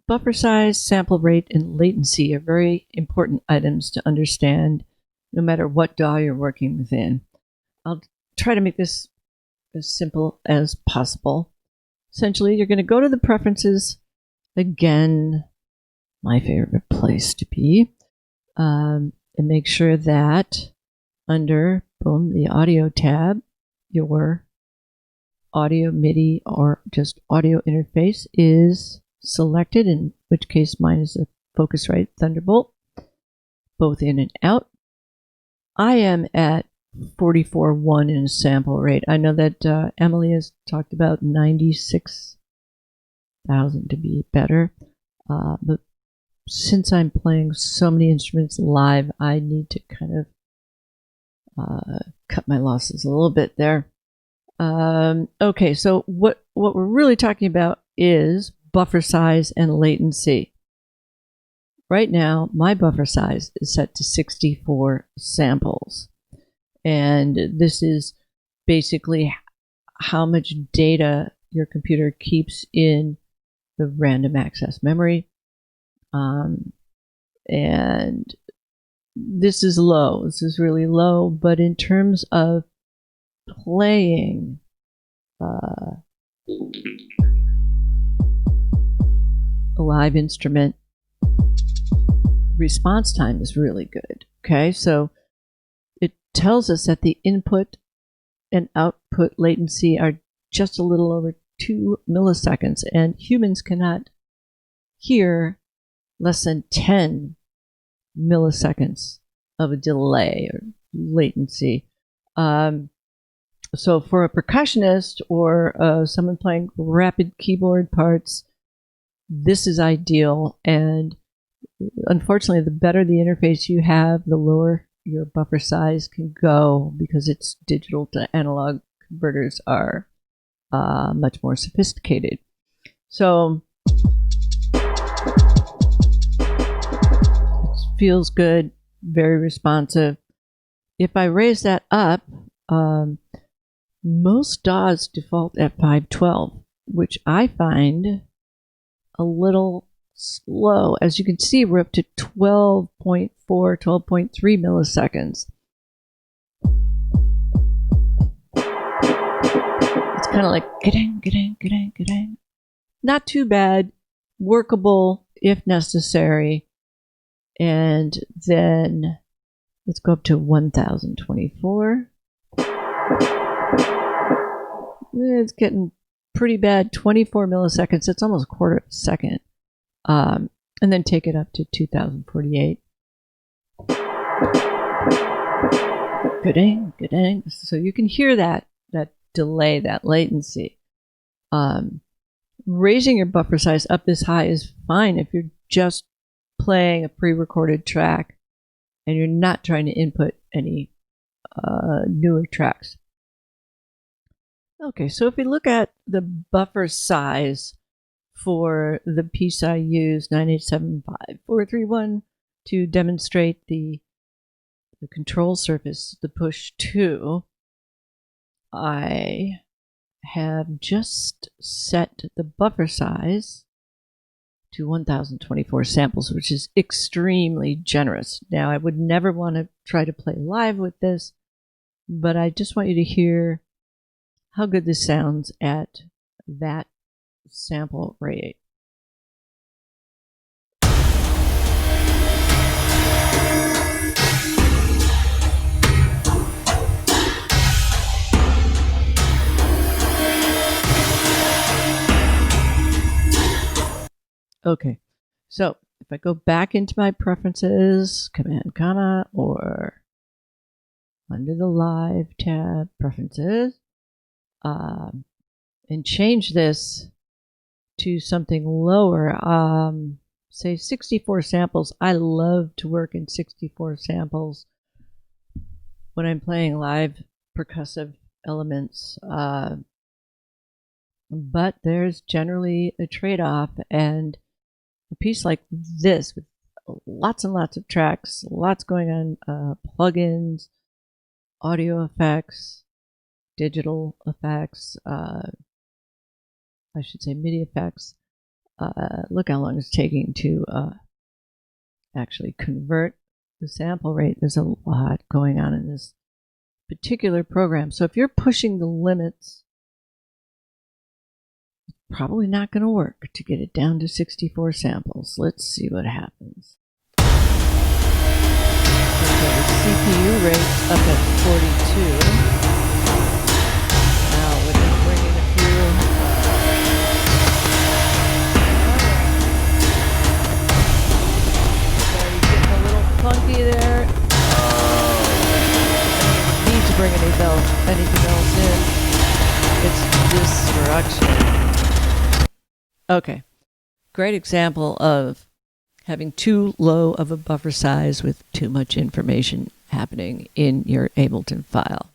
Buffer size, sample rate, and latency are very important items to understand no matter what DAW you're working within. I'll try to make this as simple as possible. Essentially, you're going to go to the preferences, again, my favorite place to be, and make sure that under, boom, the audio tab, your audio MIDI or just audio interface is selected, in which case mine is a Focusrite Thunderbolt, both in and out. I am at 44.1 in sample rate. I know that Emily has talked about 96,000 to be better, but since I'm playing so many instruments live, I need to kind of cut my losses a little bit there. Okay, so what we're really talking about is buffer size and latency. Right now, my buffer size is set to 64 samples. And this is basically how much data your computer keeps in the random access memory. And this is low. This is really low. But in terms of playing a live instrument, response time is really good. Okay, so it tells us that the input and output latency are just a little over 2 milliseconds, and humans cannot hear less than 10 milliseconds of a delay or latency. So for a percussionist or someone playing rapid keyboard parts, this is ideal. And unfortunately, the better the interface you have, the lower your buffer size can go, because its digital to analog converters are much more sophisticated. So it feels good, very responsive. If I raise that up, most DAWs default at 512, which I find a little slow. As you can see, we're up to 12.4, 12.3 milliseconds. It's kind of like ga-dang, ga-dang, ga-dang, ga-dang. Not too bad, workable if necessary. And then let's go up to 1024. It's getting pretty bad, 24 milliseconds. It's almost a quarter of a second. And then take it up to 2048. Good-dang, good-dang. So you can hear that delay, that latency. Raising your buffer size up this high is fine if you're just playing a pre-recorded track and you're not trying to input any newer tracks. Okay, so if we look at the buffer size for the piece I use, 9875431, to demonstrate the control surface, the Push 2, I have just set the buffer size to 1024 samples, which is extremely generous. Now, I would never want to try to play live with this, but I just want you to hear how good this sounds at that sample rate. Okay, so if I go back into my preferences, Command comma, or under the Live tab, Preferences, and change this to something lower, say 64 samples. I love to work in 64 samples when I'm playing live percussive elements. But there's generally a trade-off, and a piece like this with lots and lots of tracks, lots going on, plugins, audio effects, digital effects, I should say MIDI effects. look how long it's taking to actually convert the sample rate. There's a lot going on in this particular program. So if you're pushing the limits, it's probably not going to work to get it down to 64 samples. Let's see what happens. Okay, the CPU rate's up at 42. Now we're going to bring in a few. Okay, getting a little funky there. Need to bring anything else in. It's destruction. Okay, great example of having too low of a buffer size with too much information happening in your Ableton file.